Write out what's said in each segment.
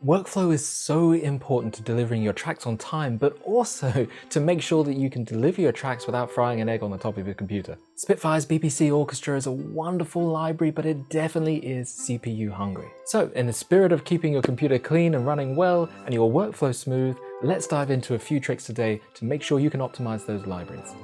Workflow is so important to delivering your tracks on time, but also to make sure that you can deliver your tracks without frying an egg on the top of your computer. Spitfire's BBC Orchestra is a wonderful library, but it definitely is CPU hungry. So in the spirit of keeping your computer clean and running well and your workflow smooth, let's dive into a few tricks today to make sure you can optimize those libraries.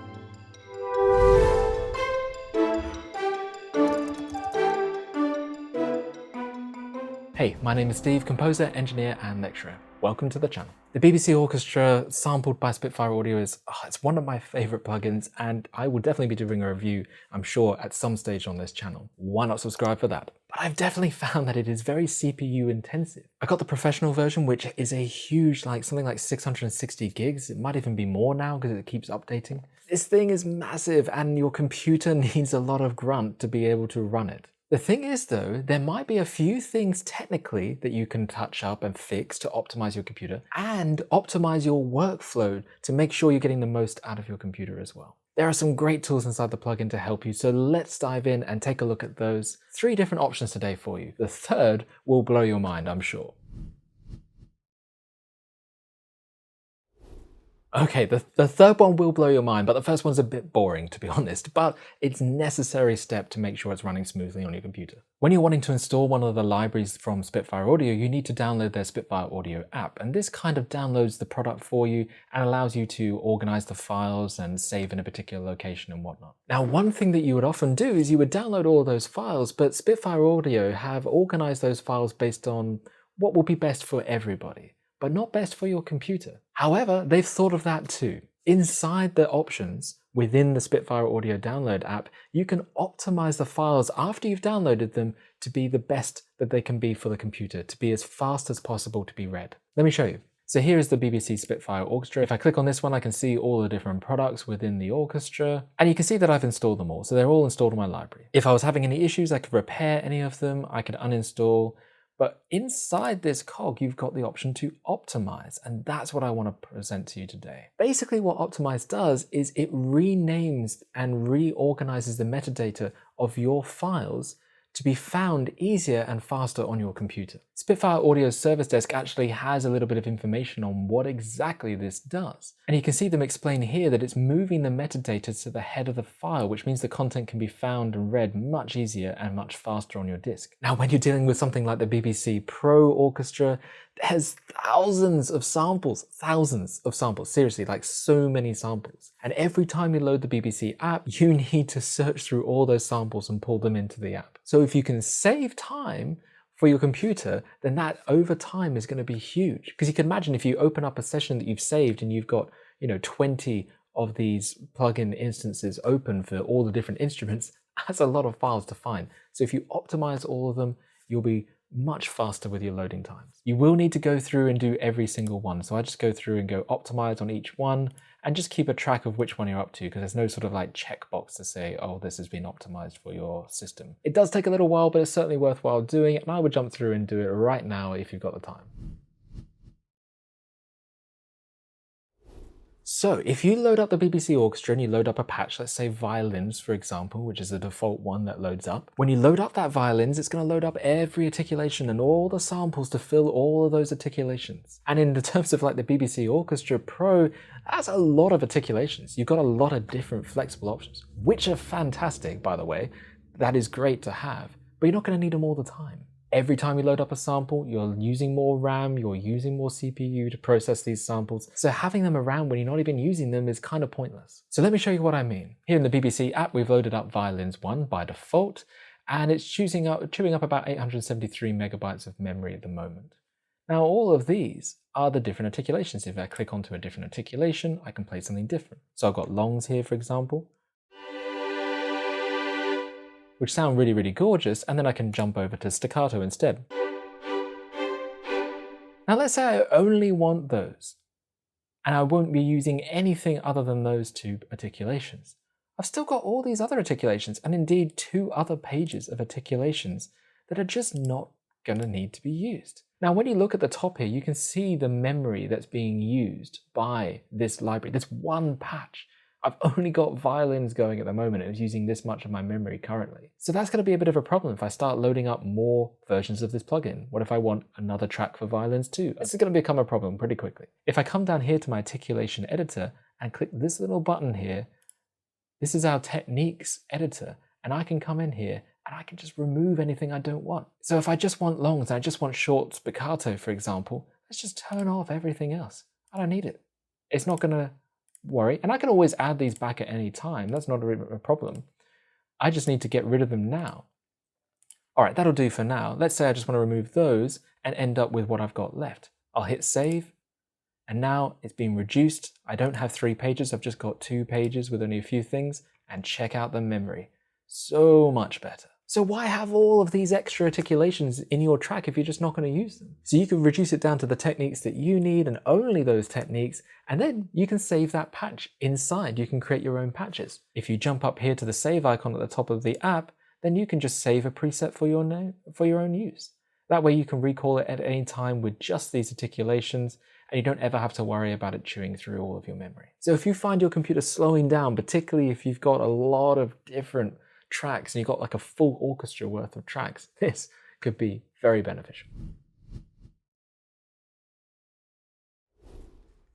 Hey, my name is Steve, composer, engineer, and lecturer. Welcome to the channel. The BBC Orchestra, sampled by Spitfire Audio, it's one of my favorite plugins, and I will definitely be doing a review, I'm sure, at some stage on this channel. Why not subscribe for that? But I've definitely found that it is very CPU intensive. I got the professional version, which is a huge, something like 660 gigs. It might even be more now because it keeps updating. This thing is massive, and your computer needs a lot of grunt to be able to run it. The thing is though, there might be a few things technically that you can touch up and fix to optimize your computer and optimize your workflow to make sure you're getting the most out of your computer as well. There are some great tools inside the plugin to help you, so let's dive in and take a look at those 3 different options today for you. The third will blow your mind, I'm sure. Okay, the third one will blow your mind, but the first one's a bit boring, to be honest, but it's a necessary step to make sure it's running smoothly on your computer. When you're wanting to install one of the libraries from Spitfire Audio, you need to download their Spitfire Audio app, and this kind of downloads the product for you and allows you to organize the files and save in a particular location and whatnot. Now, one thing that you would often do is you would download all those files, but Spitfire Audio have organized those files based on what will be best for everybody, but not best for your computer. However, they've thought of that too. Inside the options within the Spitfire Audio download app, you can optimize the files after you've downloaded them to be the best that they can be for the computer, to be as fast as possible to be read. Let me show you. So here is the BBC Spitfire Orchestra. If I click on this one, I can see all the different products within the orchestra, and you can see that I've installed them all. So they're all installed in my library. If I was having any issues, I could repair any of them, I could uninstall. But inside this cog, you've got the option to optimize, and that's what I want to present to you today. Basically, what Optimize does is it renames and reorganizes the metadata of your files to be found easier and faster on your computer. Spitfire Audio's service desk actually has a little bit of information on what exactly this does. And you can see them explain here that it's moving the metadata to the head of the file, which means the content can be found and read much easier and much faster on your disk. Now, when you're dealing with something like the BBC Pro Orchestra, there's thousands of samples, seriously, like so many samples. And every time you load the BBC app, you need to search through all those samples and pull them into the app. So if you can save time for your computer, then that over time is going to be huge. Because you can imagine if you open up a session that you've saved and you've got, 20 of these plugin instances open for all the different instruments, that's a lot of files to find. So if you optimize all of them, you'll be much faster with your loading times. You will need to go through and do every single one. So I just go through and go optimize on each one and just keep a track of which one you're up to, because there's no sort of checkbox to say, oh, this has been optimized for your system. It does take a little while, but it's certainly worthwhile doing it. And I would jump through and do it right now if you've got the time. So if you load up the BBC Orchestra and you load up a patch, let's say violins, for example, which is the default one that loads up. When you load up that violins, it's going to load up every articulation and all the samples to fill all of those articulations. And in the terms of the BBC Orchestra Pro, that's a lot of articulations. You've got a lot of different flexible options, which are fantastic, by the way. That is great to have, but you're not going to need them all the time. Every time you load up a sample, you're using more RAM, you're using more CPU to process these samples. So having them around when you're not even using them is kind of pointless. So let me show you what I mean. Here in the BBC app, we've loaded up Violins 1 by default, and it's chewing up about 873 megabytes of memory at the moment. Now, all of these are the different articulations. If I click onto a different articulation, I can play something different. So I've got longs here, for example, which sound really, really gorgeous, and then I can jump over to staccato instead. Now let's say I only want those, and I won't be using anything other than those 2 articulations. I've still got all these other articulations, and indeed 2 other pages of articulations that are just not going to need to be used. Now, when you look at the top here, you can see the memory that's being used by this library, this one patch. I've only got violins going at the moment and it's using this much of my memory currently. So that's going to be a bit of a problem if I start loading up more versions of this plugin. What if I want another track for violins too? This is going to become a problem pretty quickly. If I come down here to my articulation editor and click this little button here, this is our techniques editor, and I can come in here and I can just remove anything I don't want. So if I just want longs, I just want short spiccato, for example, let's just turn off everything else. I don't need it. It's not going to worry. And I can always add these back at any time. That's not a problem. I just need to get rid of them now. All right, that'll do for now. Let's say I just want to remove those and end up with what I've got left. I'll hit save. And now it's been reduced. I don't have 3 pages. I've just got 2 pages with only a few things. And check out the memory. So much better. So why have all of these extra articulations in your track if you're just not going to use them? So you can reduce it down to the techniques that you need and only those techniques, and then you can save that patch inside. You can create your own patches. If you jump up here to the save icon at the top of the app, then you can just save a preset for your own use. That way you can recall it at any time with just these articulations, and you don't ever have to worry about it chewing through all of your memory. So if you find your computer slowing down, particularly if you've got a lot of different tracks and you've got like a full orchestra worth of tracks, this could be very beneficial.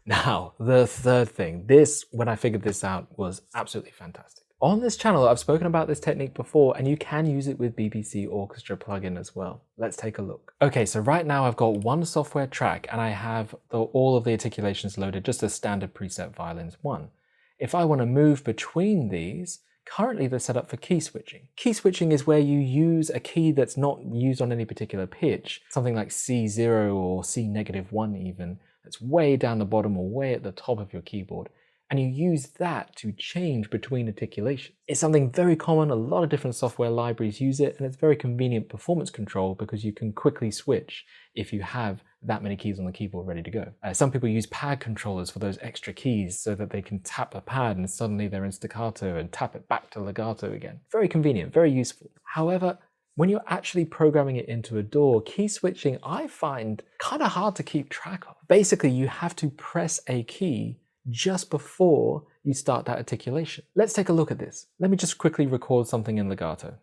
Now, the third thing, when I figured this out, was absolutely fantastic. On this channel, I've spoken about this technique before, and you can use it with BBC Orchestra plugin as well. Let's take a look. Okay, so right now I've got one software track and I have all of the articulations loaded, just a standard preset violins 1. If I want to move between these, currently they're set up for key switching. Key switching is where you use a key that's not used on any particular pitch, something like C0 or C-1 even, that's way down the bottom or way at the top of your keyboard. And you use that to change between articulations. It's something very common, a lot of different software libraries use it, and it's very convenient performance control because you can quickly switch if you have that many keys on the keyboard ready to go. Some people use pad controllers for those extra keys so that they can tap a pad and suddenly they're in staccato and tap it back to legato again. Very convenient, very useful. However, when you're actually programming it into a DAW, key switching I find kind of hard to keep track of. Basically, you have to press a key just before you start that articulation. Let's take a look at this. Let me just quickly record something in legato.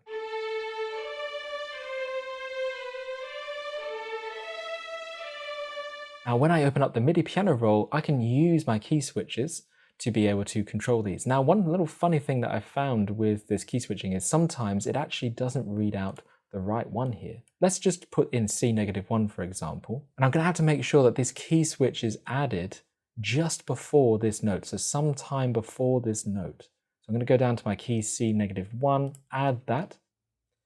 Now, when I open up the MIDI piano roll, I can use my key switches to be able to control these. Now, one little funny thing that I found with this key switching is sometimes it actually doesn't read out the right one here. Let's just put in C-1, for example, and I'm going to have to make sure that this key switch is added just before this note, so sometime before this note. So I'm going to go down to my key C-1, add that.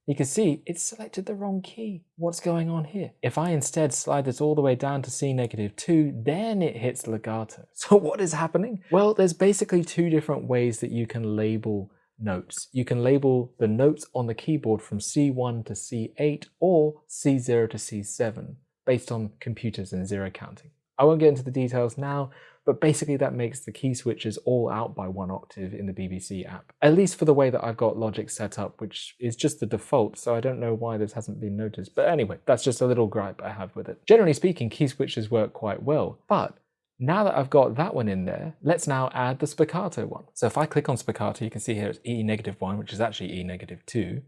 You can see it's selected the wrong key. What's going on here? If I instead slide this all the way down to C-2, then it hits legato. So what is happening? Well, there's basically 2 different ways that you can label notes. You can label the notes on the keyboard from C1 to C8 or C0 to C7 based on computers and zero counting. I won't get into the details now, but basically that makes the key switches all out by 1 octave in the BBC app. At least for the way that I've got Logic set up, which is just the default, so I don't know why this hasn't been noticed. But anyway, that's just a little gripe I have with it. Generally speaking, key switches work quite well, but now that I've got that one in there, let's now add the spiccato one. So if I click on spiccato, you can see here it's E-1, which is actually E-2. And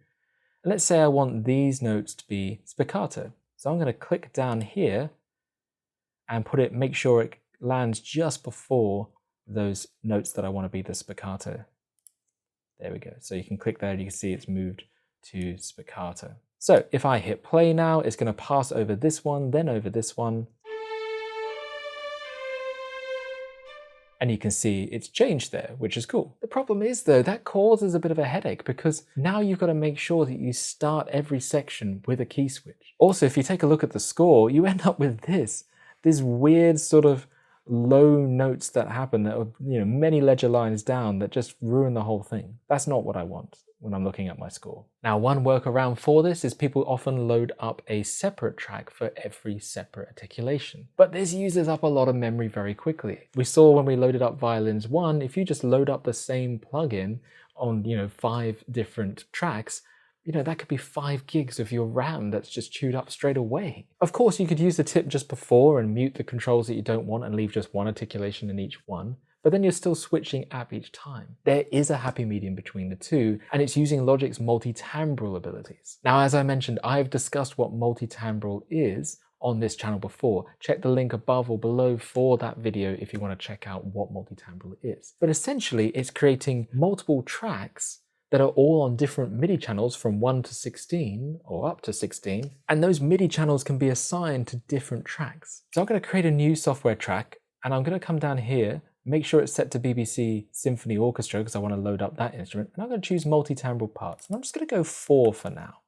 let's say I want these notes to be spiccato. So I'm going to click down here and make sure it lands just before those notes that I want to be the spiccato. There we go. So you can click there and you can see it's moved to spiccato. So if I hit play now, it's going to pass over this one, then over this one. And you can see it's changed there, which is cool. The problem is though, that causes a bit of a headache because now you've got to make sure that you start every section with a key switch. Also, if you take a look at the score, you end up with this weird sort of low notes that happen that are, many ledger lines down that just ruin the whole thing. That's not what I want when I'm looking at my score. Now, one workaround for this is people often load up a separate track for every separate articulation. But this uses up a lot of memory very quickly. We saw when we loaded up Violins 1, if you just load up the same plugin on, 5 different tracks, that could be 5 gigs of your RAM that's just chewed up straight away. Of course, you could use the tip just before and mute the controls that you don't want and leave just one articulation in each one. but then you're still switching app each time. There is a happy medium between the two, and it's using Logic's multi-timbral abilities. Now, as I mentioned, I've discussed what multi-timbral is on this channel before. Check the link above or below for that video if you want to check out what multi-timbral is. But essentially, it's creating multiple tracks that are all on different MIDI channels from 1 to 16 or up to 16, and those MIDI channels can be assigned to different tracks. So I'm going to create a new software track, and I'm going to come down here, make sure it's set to BBC Symphony Orchestra because I want to load up that instrument, and I'm going to choose multi-timbral parts, and I'm just going to go 4 for now.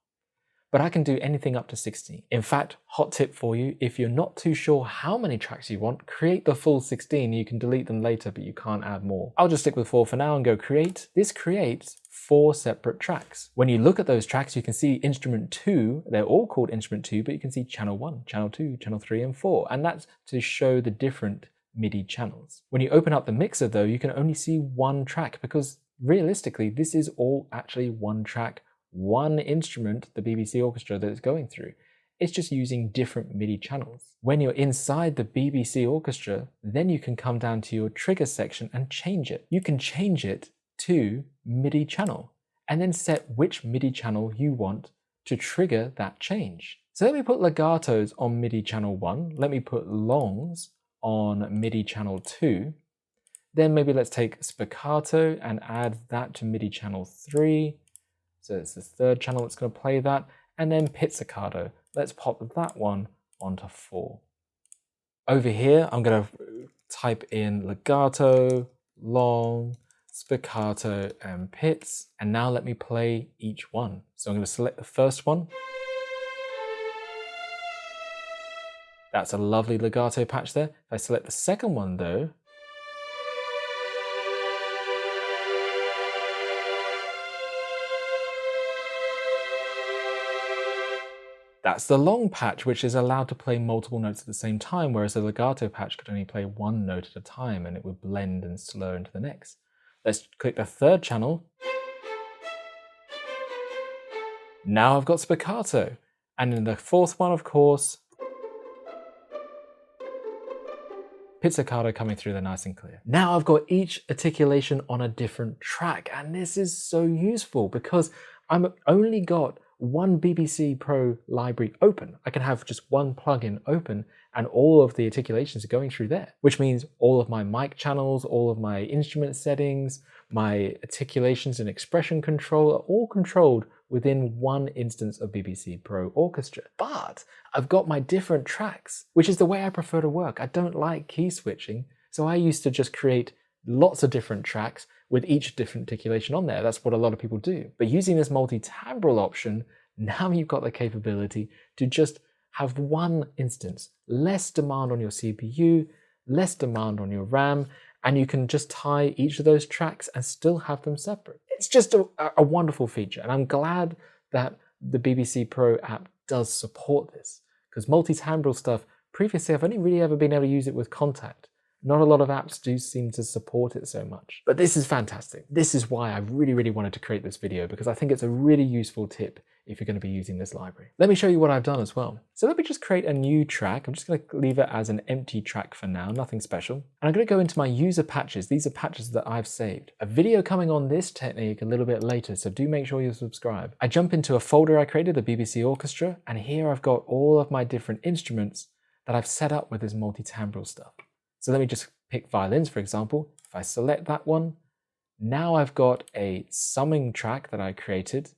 But I can do anything up to 16. In fact, hot tip for you, if you're not too sure how many tracks you want, create the full 16. You can delete them later, but you can't add more. I'll just stick with 4 for now and go create. This creates 4 separate tracks. When you look at those tracks, you can see instrument 2, they're all called instrument 2, but you can see channel 1, channel 2, channel 3, and 4. And that's to show the different MIDI channels. When you open up the mixer though, you can only see 1 track because realistically, this is all actually 1 track, 1 instrument, the BBC Orchestra that it's going through. It's just using different MIDI channels. When you're inside the BBC Orchestra, then you can come down to your trigger section and change it. You can change it to MIDI channel and then set which MIDI channel you want to trigger that change. So let me put legatos on MIDI channel 1. Let me put longs on MIDI channel 2. Then maybe let's take spiccato and add that to MIDI channel 3. So it's the 3rd channel that's going to play that. And then pizzicato. Let's pop that one onto 4. Over here, I'm going to type in legato, long, spiccato, and pizz. And now let me play each one. So I'm going to select the first one. That's a lovely legato patch there. If I select the second one though, that's the long patch, which is allowed to play multiple notes at the same time, whereas the legato patch could only play 1 note at a time and it would blend and slow into the next. Let's click the 3rd channel. Now I've got spiccato. And in the 4th one, of course, pizzicato coming through there nice and clear. Now I've got each articulation on a different track, and this is so useful because I've only got 1 BBC Pro library open. I can have just 1 plugin open and all of the articulations are going through there, which means all of my mic channels, all of my instrument settings, my articulations and expression control are all controlled within 1 instance of BBC Pro Orchestra. But I've got my different tracks, which is the way I prefer to work. I don't like key switching, so I used to just create lots of different tracks with each different articulation on there. That's what a lot of people do. But using this multi-timbral option, now you've got the capability to just have 1 instance, less demand on your CPU, less demand on your RAM, and you can just tie each of those tracks and still have them separate. It's just a wonderful feature, and I'm glad that the BBC Pro app does support this, because multi-timbral stuff, previously I've only really ever been able to use it with Contact. Not a lot of apps do seem to support it so much. But this is fantastic. This is why I really wanted to create this video, because I think it's a really useful tip if you're going to be using this library. Let me show you what I've done as well. So let me just create a new track. I'm just going to leave it as an empty track for now, nothing special. And I'm going to go into my user patches. These are patches that I've saved. A video coming on this technique a little bit later, so do make sure you subscribe. I jump into a folder I created, the BBC Orchestra, and here I've got all of my different instruments that I've set up with this multi-timbral stuff. So let me just pick violins, for example. If I select that one, now I've got a summing track that I created.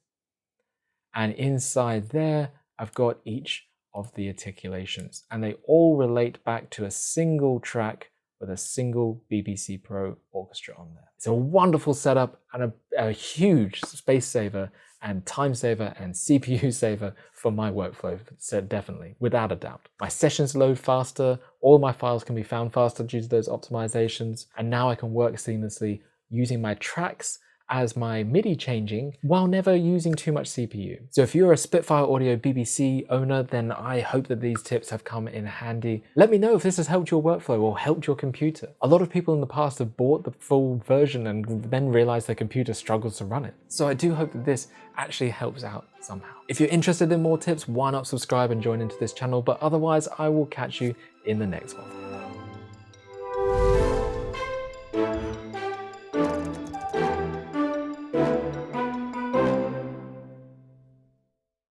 And inside there, I've got each of the articulations. And they all relate back to a single track with a single BBC Pro Orchestra on there. It's a wonderful setup and a huge space saver and time saver and CPU saver for my workflow, so definitely, without a doubt. My sessions load faster, all my files can be found faster due to those optimizations, and now I can work seamlessly using my tracks as my MIDI changing while never using too much CPU. So if you're a Spitfire Audio BBC owner, then I hope that these tips have come in handy. Let me know if this has helped your workflow or helped your computer. A lot of people in the past have bought the full version and then realized their computer struggles to run it. So I do hope that this actually helps out somehow. If you're interested in more tips, why not subscribe and join into this channel? But otherwise, I will catch you in the next one.